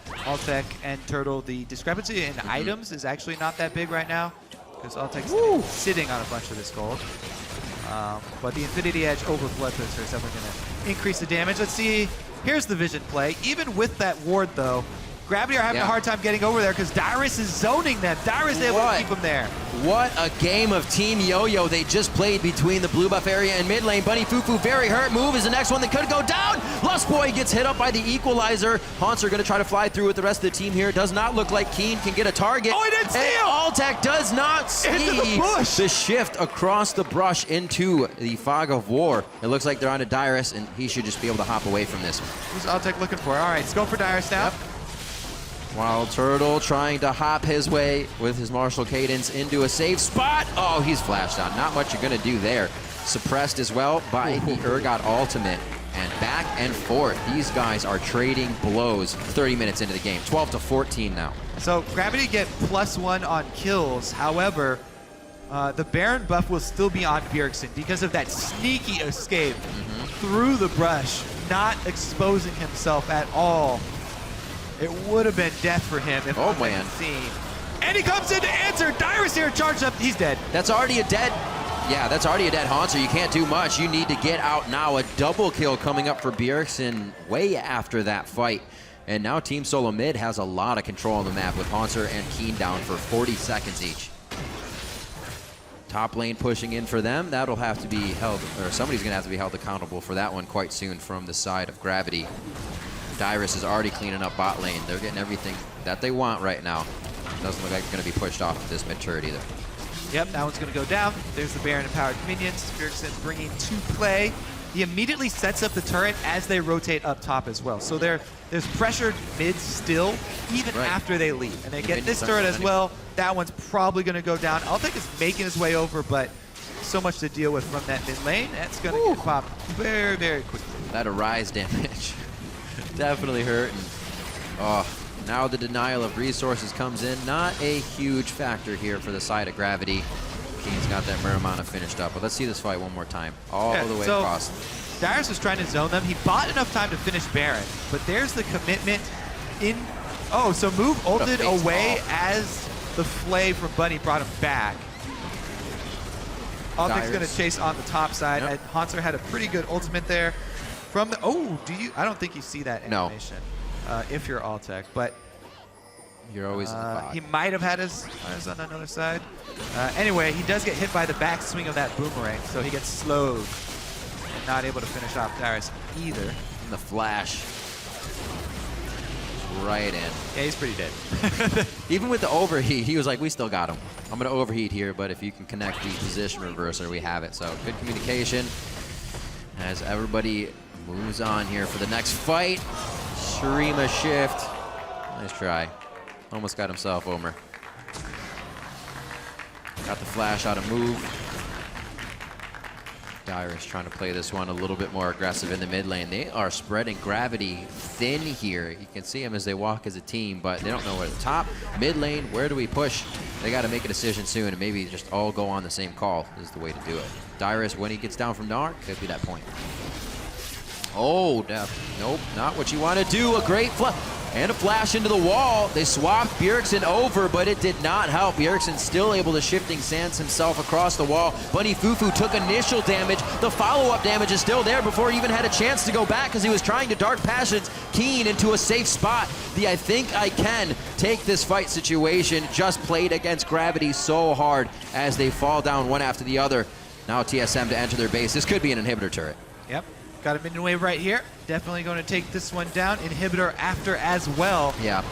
Altec and Turtle, the discrepancy in items is actually not that big right now, because Altec's sitting on a bunch of this gold. But the Infinity Edge over Blood Twister is definitely going to increase the damage. Let's see. Here's the vision play. Even with that ward, though, Gravity are having a hard time getting over there because Dyrus is zoning them. Dyrus able to keep them there. What a game of Team Yo-Yo they just played between the blue buff area and mid lane. Bunny FuFuu very hurt. Move is the next one that could go down. Lustboy gets hit up by the equalizer. Hauntzer going to try to fly through with the rest of the team here. Does not look like Keane can get a target. Oh, he didn't see him! Altec does not see the shift across the brush into the fog of war. It looks like they're on to Dyrus, and he should just be able to hop away from this. Who's Altec looking for? All right, let's go for Dyrus now. Yep. Wildturtle trying to hop his way with his martial cadence into a safe spot. Oh, he's flashed out. Not much you're going to do there. Suppressed as well by the Urgot ultimate. And back and forth. These guys are trading blows 30 minutes into the game. 12 to 14 now. So Gravity get +1 on kills. However, the Baron buff will still be on Bjergsen because of that sneaky escape through the brush, not exposing himself at all. It would have been death for him if it wasn't seen. And he comes in to answer. Dyrus here charged up. He's dead. That's already a dead. Yeah, that's already a dead Hauntzer. You can't do much. You need to get out now. A double kill coming up for Bjergsen way after that fight. And now Team Solomid has a lot of control on the map with Hauntzer and Keane down for 40 seconds each. Top lane pushing in for them. That'll have to be held, or somebody's going to have to be held accountable for that one quite soon from the side of Gravity. Dyrus is already cleaning up bot lane. They're getting everything that they want right now. Doesn't look like it's going to be pushed off at this mid-turret either. Yep, that one's going to go down. There's the Baron and powered minions. Bjergsen bringing to play. He immediately sets up the turret as they rotate up top as well. So there's pressured mid still, even after they leave. And they get this turret as well. That one's probably going to go down. Altec is making his way over, but so much to deal with from that mid lane. That's going to get popped very, very quickly. That Arise damage definitely hurt. And, oh, now the denial of resources comes in. Not a huge factor here for the side of Gravity. Keane's got that Muramana finished up. But let's see this fight one more time. All the way across. Dyrus was trying to zone them. He bought enough time to finish Baron. But there's the commitment in... Oh, so Move ulted away as the Flay from Bunny brought him back. Altec's going to chase on the top side. And Hauntzer had a pretty good ultimate there. From the... Oh, do you... I don't think you see that animation. If you're Altec, but you're always in the box. He might have had his eyes on another side. Anyway, he does get hit by the back swing of that boomerang, so he gets slowed and not able to finish off Dyrus either. And the flash right in. Yeah, he's pretty dead. Even with the overheat, he was like, we still got him. I'm going to overheat here, but if you can connect the position reverser, we have it. So good communication as everybody moves on here for the next fight. Shurima shift. Nice try. Almost got himself Omer. Got the flash out of Move. Dyrus trying to play this one a little bit more aggressive in the mid lane. They are spreading Gravity thin here. You can see them as they walk as a team, but they don't know where the top, mid lane, where do we push? They got to make a decision soon and maybe just all go on the same call is the way to do it. Dyrus, when he gets down from Gnar, could be that point. Oh, nope, not what you want to do. A great and a flash into the wall. They swapped Bjergsen over, but it did not help. Bjergsen still able to shifting sands himself across the wall. Bunny FuFuu took initial damage. The follow-up damage is still there before he even had a chance to go back because he was trying to Dark Passions Keane into a safe spot. The I think I can take this fight situation just played against Gravity so hard as they fall down one after the other. Now TSM to enter their base. This could be an inhibitor turret. Yep. Got a minion wave right here. Definitely going to take this one down. Inhibitor after as well. Yeah,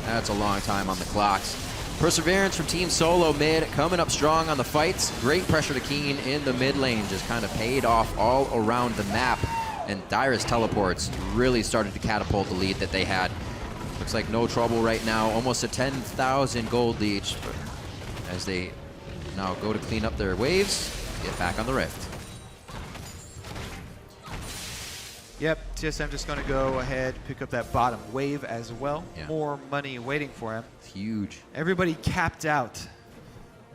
that's a long time on the clocks. Perseverance from Team Solomid coming up strong on the fights. Great pressure to Keane in the mid lane. Just kind of paid off all around the map. And Dyrus teleports really started to catapult the lead that they had. Looks like no trouble right now. Almost a 10,000 gold lead as they now go to clean up their waves. Get back on the rift. Yep, TSM just going to go ahead, pick up that bottom wave as well. Yeah. More money waiting for him. It's huge. Everybody capped out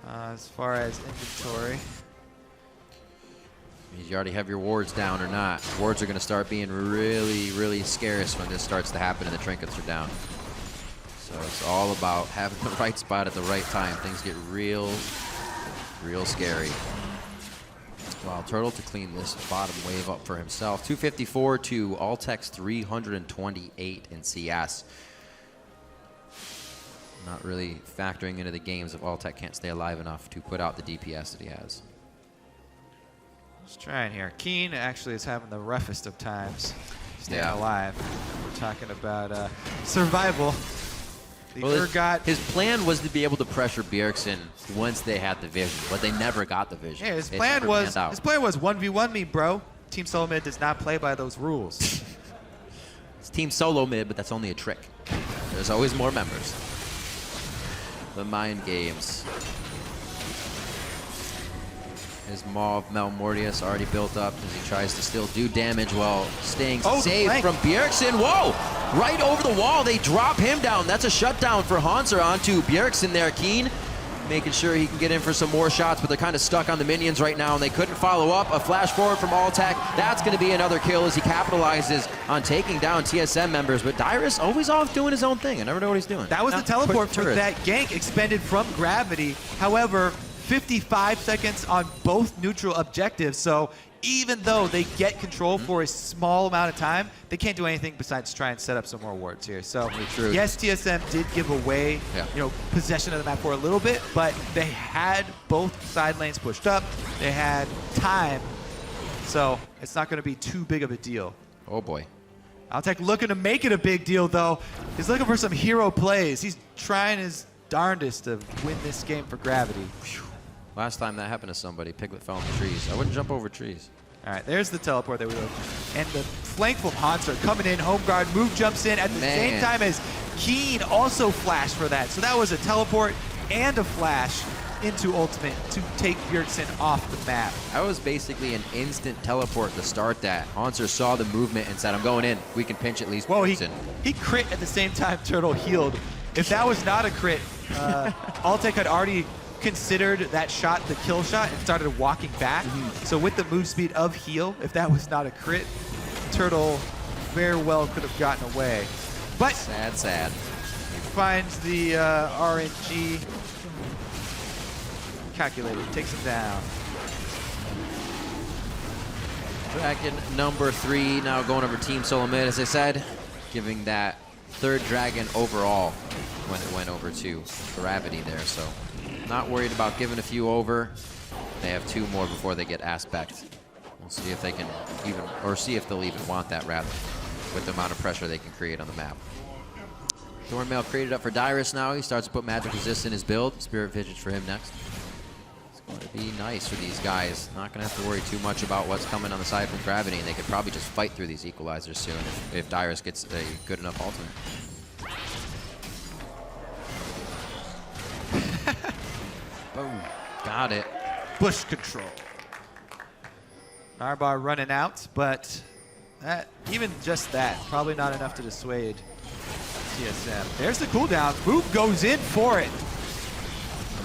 as far as inventory. You already have your wards down or not. Wards are going to start being really, really scarce when this starts to happen and the trinkets are down. So it's all about having the right spot at the right time. Things get real scary. Wildturtle to clean this bottom wave up for himself. 254 to Altec's 328 in CS. Not really factoring into the games if Altec can't stay alive enough to put out the DPS that he has. Let's try in here. Keane actually is having the roughest of times staying Yeah. alive. We're talking about survival. The Well, Urgot. his plan was to be able to pressure Bjergsen once they had the vision, but they never got the vision. Yeah, his It plan never was panned out. 1v1 me, bro. Team Solomid does not play by those rules. It's Team Solo mid, but that's only a trick. There's always more members. The mind games. His Maw of Malmortius already built up as he tries to still do damage while staying safe flank. from Bjergsen. Whoa! Right over the wall, they drop him down. That's a shutdown for Hauntzer onto Bjergsen there. Keane making sure he can get in for some more shots, but they're kind of stuck on the minions right now, and they couldn't follow up. A flash forward from Altec. That's going to be another kill as he capitalizes on taking down TSM members, but Dyrus always off doing his own thing. I never know what he's doing. That was the teleport for turret. that gank expended from gravity. However, 55 seconds on both neutral objectives, so even though they get control for a small amount of time, they can't do anything besides try and set up some more wards here. So True. yes, TSM did give away possession of the map for a little bit, but they had both side lanes pushed up. They had time, so it's not going to be too big of a deal. Oh boy. Altec looking to make it a big deal, though. He's looking for some hero plays. He's trying his darndest to win this game for gravity. Last time that happened to somebody, Piglet fell in the trees. I wouldn't jump over trees. All right, there's the teleport that we looked. And the flank from Hauntzer coming in, home guard, move jumps in at the same time as Keane also flashed for that. So that was a teleport and a flash into ultimate to take Bjergsen off the map. That was basically an instant teleport to start that. Hauntzer saw the movement and said, I'm going in. We can pinch at least Whoa, Bjergsen. he crit at the same time Turtle healed. If that was not a crit, Altec had already considered that shot the kill shot and started walking back. So with the move speed of heal, if that was not a crit, Turtle very well could have gotten away. But Sad, sad. he finds the RNG calculator, takes him down. Dragon number 3 now going over Team Solomid, as I said, giving that third dragon overall when it went over to Gravity there. So not worried about giving a few over. They have 2 more before they get aspect. We'll see if they can even, or see if they'll even want that rather, with the amount of pressure they can create on the map. Thornmail created up for Dyrus now. He starts to put magic resist in his build. Spirit Visage for him next. It's going to be nice for these guys. Not going to have to worry too much about what's coming on the side from Gravity, and they could probably just fight through these equalizers soon if Dyrus gets a good enough ultimate. Boom. Got it. Bush control. Narbar running out, but that, even just that, probably not enough to dissuade TSM. There's the cooldown. Move goes in for it.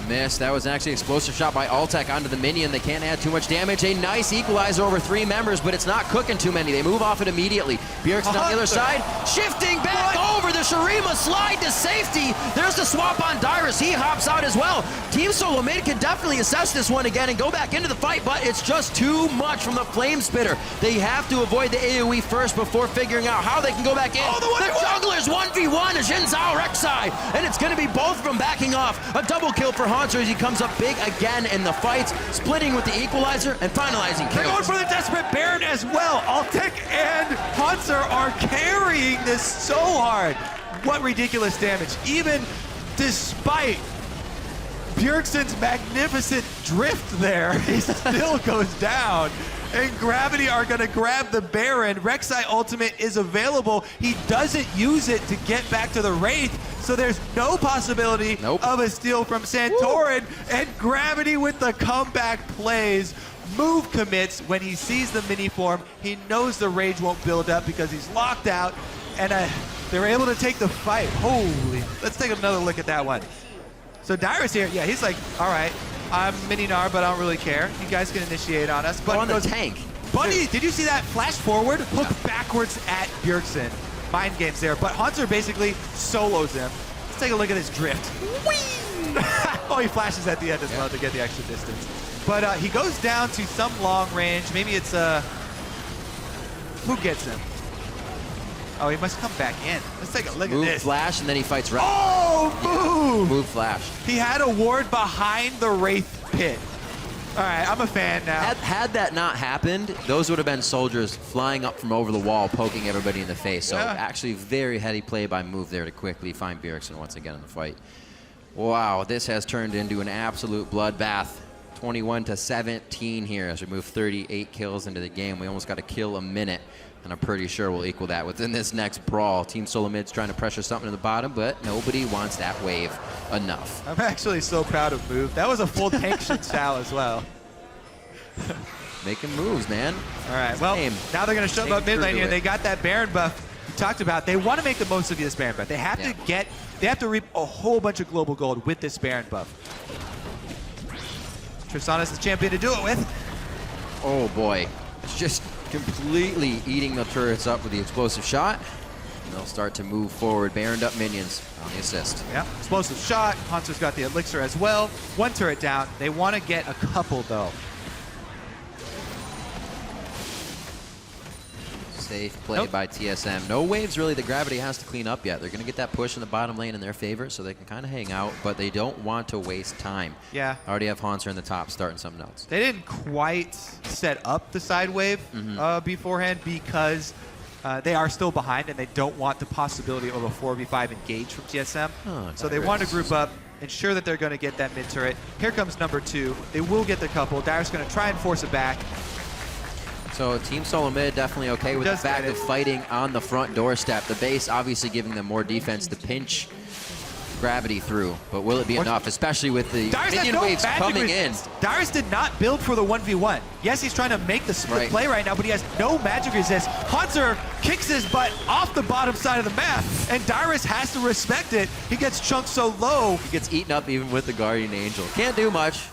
Miss. That was actually an explosive shot by Altec onto the minion. They can't add too much damage. A nice equalizer over 3 members, but it's not cooking too many. They move off it immediately. Bjergsen on the other side, shifting back over. The Shurima slide to safety. There's the swap on Dyrus. He hops out as well. Team Solomid can definitely assess this one again and go back into the fight, but it's just too much from the Flame Spitter. They have to avoid the AoE first before figuring out how they can go back in. Oh, the jungler's 1v1, Jinzao Rek'Sai, and it's going to be both of them backing off. A double kill for Hauntzer as he comes up big again in the fight, splitting with the equalizer and finalizing kills. They're going for the Desperate Baron as well. Altec and Hauntzer are carrying this so hard. What ridiculous damage. Even despite Bjergsen's magnificent drift there, he still goes down. And Gravity are going to grab the Baron. Rek'Sai ultimate is available. He doesn't use it to get back to the Wraith, so there's no possibility of a steal from Santorin. Woo. And Gravity with the comeback plays. Move commits when he sees the mini form. He knows the rage won't build up because he's locked out, and they're able to take the fight. Holy, let's take another look at that one. So Dyrus here, yeah, he's like, all right, I'm mini Gnar, but I don't really care. You guys can initiate on us. But on the tank. Buddy, did you see that flash forward? Hook backwards at Bjergsen. Mind games there, but Hauntzer basically solos him. Let's take a look at his drift. Whee! Oh, he flashes at the end as well to get the extra distance. But he goes down to some long range. Maybe it's who gets him? Oh, he must come back in. Let's take a look Move at this. flash, and then he fights right. Oh, boom! Move flash. He had a ward behind the Wraith pit. All right, I'm a fan now. Had that not happened, those would have been soldiers flying up from over the wall, poking everybody in the face. So actually very heady play by Move there to quickly find Bjergsen once again in the fight. Wow, this has turned into an absolute bloodbath. 21-17 here as we move 38 kills into the game. We almost got a kill a minute, and I'm pretty sure we'll equal that within this next brawl. Team Solomid's trying to pressure something in the bottom, but nobody wants that wave enough. I'm actually so proud of Move. That was a full tank Chow as well. Making moves, man. All right, well, now they're going to shove up mid lane here. They got that Baron buff we talked about. They want to make the most of this Baron buff. They have to reap a whole bunch of global gold with this Baron buff. Tristana's the champion to do it with. Oh boy, it's just completely eating the turrets up with the explosive shot. And they'll start to move forward. Baroned up minions on the assist. Yeah, explosive shot. Hauntzer's got the elixir as well. One turret down. They want to get a couple though. Safe play by TSM. No waves really that Gravity has to clean up yet. They're going to get that push in the bottom lane in their favor so they can kind of hang out, but they don't want to waste time. Yeah. Already have Hauntzer in the top starting something else. They didn't quite set up the side wave beforehand because they are still behind and they don't want the possibility of a 4v5 engage from TSM. So they want to group up, ensure that they're going to get that mid turret. Here comes number 2. They will get the couple. Dyrus going to try and force it back. So Team Solomid definitely okay with the fact of fighting on the front doorstep. The base obviously giving them more defense to pinch Gravity through, but will it be enough, especially with the minion waves coming in? Dyrus did not build for the 1v1. Yes, he's trying to make the split play right now, but he has no magic resist. Hauntzer kicks his butt off the bottom side of the map, and Dyrus has to respect it. He gets chunked so low. He gets eaten up even with the Guardian Angel. Can't do much.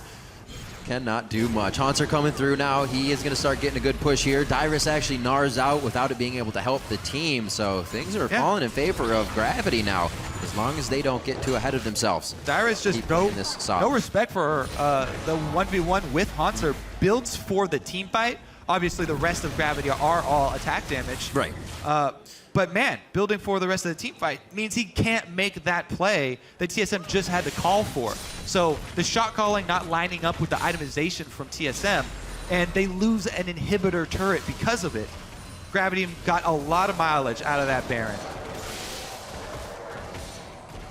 Cannot do much. Hauntzer coming through now. He is going to start getting a good push here. Dyrus actually gnars out without it being able to help the team, so things are falling in favor of Gravity now, as long as they don't get too ahead of themselves. Dyrus just no respect for the 1v1 with Hauntzer. Builds for the team fight. Obviously, the rest of Gravity are all attack damage. Right. But man, building for the rest of the team fight means he can't make that play that TSM just had to call for. So the shot calling not lining up with the itemization from TSM, and they lose an inhibitor turret because of it. Gravity got a lot of mileage out of that Baron.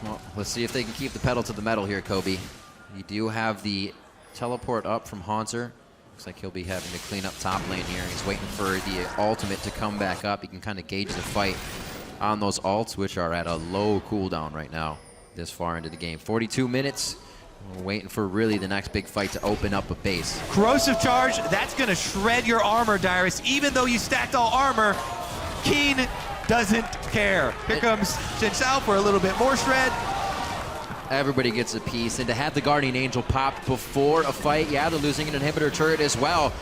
Well, let's see if they can keep the pedal to the metal here, Kobe. You do have the teleport up from Hauntzer. Looks like he'll be having to clean up top lane here. He's waiting for the ultimate to come back up. He can kind of gauge the fight on those ults, which are at a low cooldown right now this far into the game. 42 minutes. We're waiting for really the next big fight to open up a base. Corrosive charge, that's going to shred your armor, Dyrus. Even though you stacked all armor, Keane doesn't care. Here comes Shinshao for a little bit more shred. Everybody gets a piece, and to have the Guardian Angel pop before a fight, yeah, they're losing an inhibitor turret as well.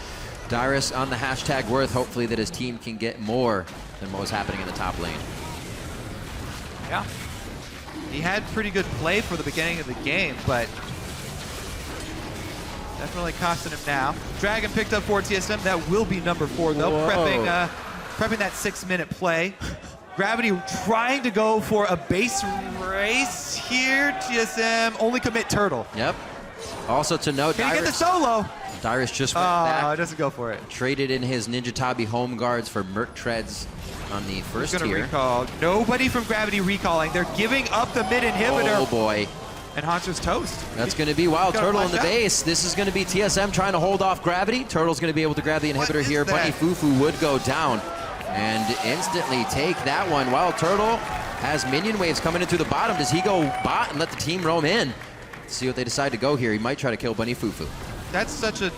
Dyrus on the hashtag worth, hopefully that his team can get more than what was happening in the top lane. Yeah. He had pretty good play for the beginning of the game, but definitely costing him now. Dragon picked up for TSM. That will be number 4, though. Prepping that 6-minute play. Gravity trying to go for a base race here. TSM only commit turtle. Yep. Also to note, Can he get the solo? Dyrus just went back. Oh, it doesn't go for it. Traded in his Ninja Tabi home guards for Merc Treads on the first tier. He's gonna recall. Nobody from Gravity recalling. They're giving up the mid inhibitor. Oh boy. And Hauntzer's toast. That's going to be Wildturtle in the base. This is going to be TSM trying to hold off Gravity. Turtle's going to be able to grab the inhibitor here. Bunny FuFuu would go down and instantly take that one. Wildturtle has minion waves coming in through the bottom. Does he go bot and let the team roam in? Let's see what they decide to go here. He might try to kill Bunny FuFuu. That's such a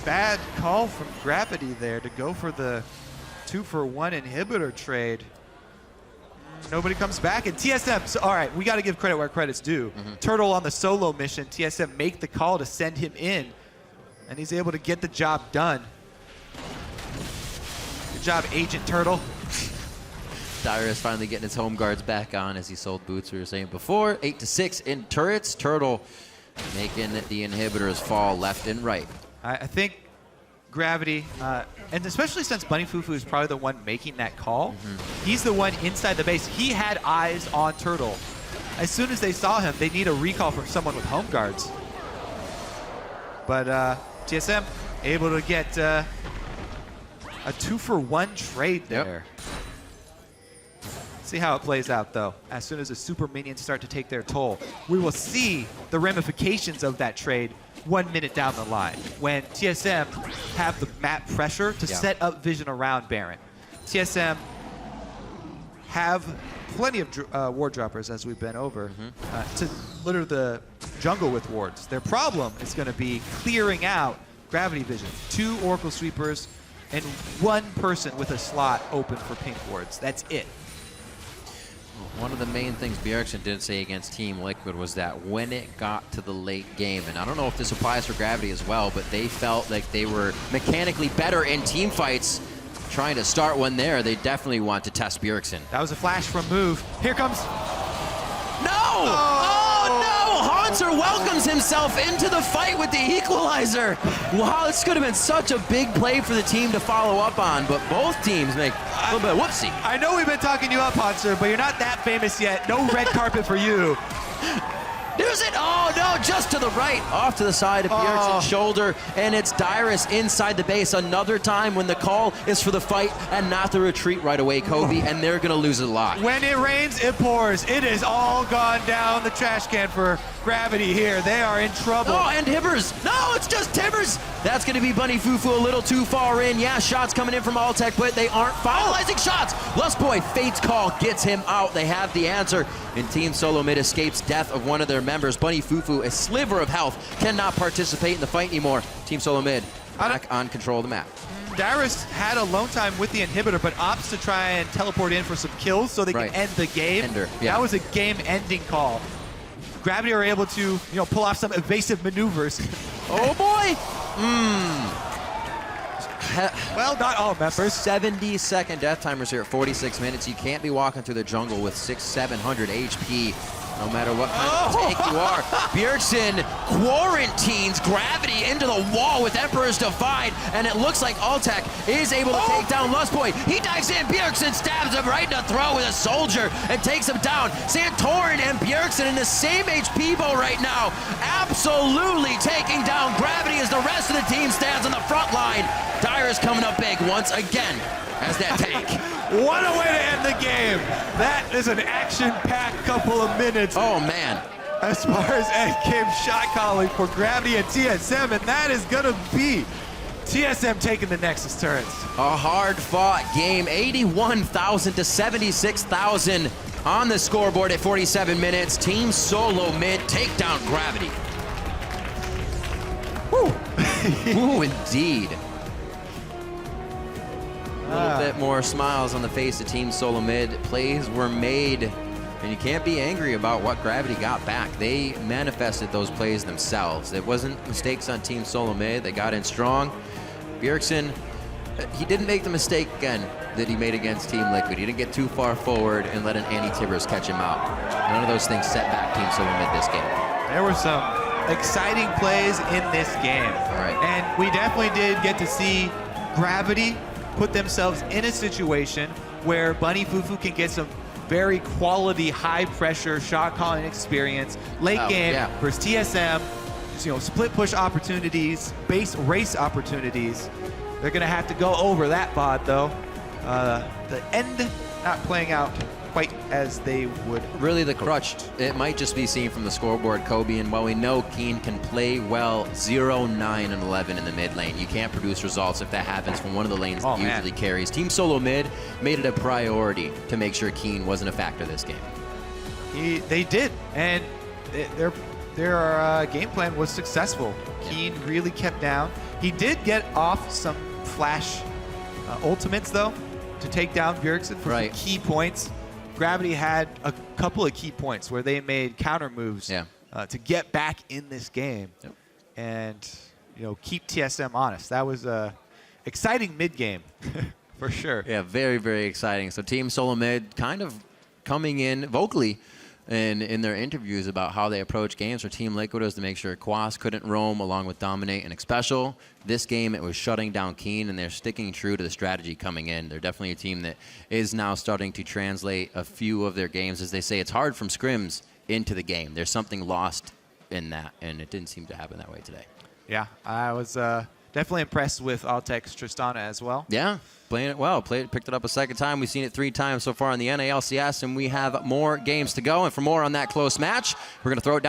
bad call from Gravity there to go for the 2-for-1 inhibitor trade. Nobody comes back, and TSM, so, all right, we got to give credit where credit's due. Turtle on the solo mission, TSM make the call to send him in, and he's able to get the job done. Good job, Agent Turtle. Dyrus finally getting his home guards back on as he sold boots, we were saying before. 8-6 in turrets. Turtle making the inhibitors fall left and right. I think Gravity, and especially since Bunny FuFuu is probably the one making that call, he's the one inside the base. He had eyes on Turtle. As soon as they saw him, they need a recall from someone with home guards. But TSM able to get a 2-for-1 trade there. See how it plays out, though. As soon as the super minions start to take their toll, we will see the ramifications of that trade 1 minute down the line when TSM have the map pressure to set up vision around Baron. TSM have plenty of ward droppers, as we've been over, to litter the jungle with wards. Their problem is going to be clearing out gravity vision. 2 Oracle Sweepers and 1 person with a slot open for pink wards. That's it. One of the main things Bjergsen did say against Team Liquid was that when it got to the late game, and I don't know if this applies for Gravity as well, but they felt like they were mechanically better in team fights. Trying to start one there, they definitely want to test Bjergsen. That was a flash from Move. Here comes... No! Oh no! Hauntzer welcomes himself into the fight with the equalizer. Wow, this could have been such a big play for the team to follow up on, but both teams make a little bit of whoopsie. I know we've been talking you up, Hauntzer, but you're not that famous yet. No red carpet for you. There's it! Oh no, just to the right, off to the side of Bjergsen's shoulder, and it's Dyrus inside the base another time when the call is for the fight and not the retreat right away, Kobe, and they're gonna lose a lot. When it rains, it pours. It is all gone down the trash can for Gravity here. They are in trouble. Oh, and Hibbers. No, it's just Tibbers. That's gonna be Bunny FuFuu a little too far in. Yeah, shots coming in from Altec, but they aren't finalizing shots. Lustboy, Fate's call gets him out. They have the answer, and Team Solomid escapes death of one of their members. Bunny FuFuu, a sliver of health, cannot participate in the fight anymore. Team Solomid back on control of the map. Dyrus had alone time with the inhibitor, but opts to try and teleport in for some kills so they can end the game. That was a game-ending call. Gravity are able to, pull off some evasive maneuvers. Oh boy! Well, not all members. 70-second death timers here at 46 minutes. You can't be walking through the jungle with 600-700 HP. No matter what kind of tank you are. Bjergsen quarantines Gravity into the wall with Emperor's Divide, and it looks like Altec is able to take down Lustboy. He dives in, Bjergsen stabs him right in the throat with a soldier and takes him down. Santorin and Bjergsen in the same HP bow right now, absolutely taking down Gravity as the rest of the team stands on the front line. Dyrus coming up big once again as that tank. What a way to end the game. That is an action-packed couple of minutes. Oh, man. As far as end-game shot calling for Gravity and TSM, and that is going to be TSM taking the Nexus turrets. A hard-fought game, 81,000 to 76,000 on the scoreboard at 47 minutes. Team Solomid take down Gravity. Woo. Ooh, indeed. A little bit more smiles on the face of Team Solomid. Plays were made, and you can't be angry about what Gravity got back. They manifested those plays themselves. It wasn't mistakes on Team Solomid. They got in strong. Bjergsen, he didn't make the mistake again that he made against Team Liquid. He didn't get too far forward and let an anti-Tibbers catch him out. None of those things set back Team Solomid this game. There were some exciting plays in this game. And we definitely did get to see Gravity put themselves in a situation where Bunny FuFuu can get some very quality, high-pressure shot calling experience. Late game versus TSM, split push opportunities, base race opportunities. They're going to have to go over that VOD, though. The end not playing out quite as they would. Really, the crutch, it might just be seen from the scoreboard, Kobe, and while we know Keane can play well 0, 9, and 11 in the mid lane, you can't produce results if that happens from one of the lanes that usually carries. Team Solomid made it a priority to make sure Keane wasn't a factor this game. They did, and their game plan was successful. Keane really kept down. He did get off some flash ultimates, though, to take down Bjergsen for some key points. Gravity had a couple of key points where they made counter moves to get back in this game and keep TSM honest. That was a exciting mid game for sure. Yeah, very, very exciting. So Team Solomid kind of coming in vocally in their interviews about how they approach games for Team Liquid was to make sure Quas couldn't roam along with Dominate and Xpecial. This game, it was shutting down Keane, and they're sticking true to the strategy coming in. They're definitely a team that is now starting to translate a few of their games. As they say, it's hard from scrims into the game. There's something lost in that, and it didn't seem to happen that way today. Yeah, I was definitely impressed with Altec's Tristana as well. Yeah, playing it well. Picked it up a second time. We've seen it 3 times so far in the NA LCS, and we have more games to go. And for more on that close match, we're going to throw it down.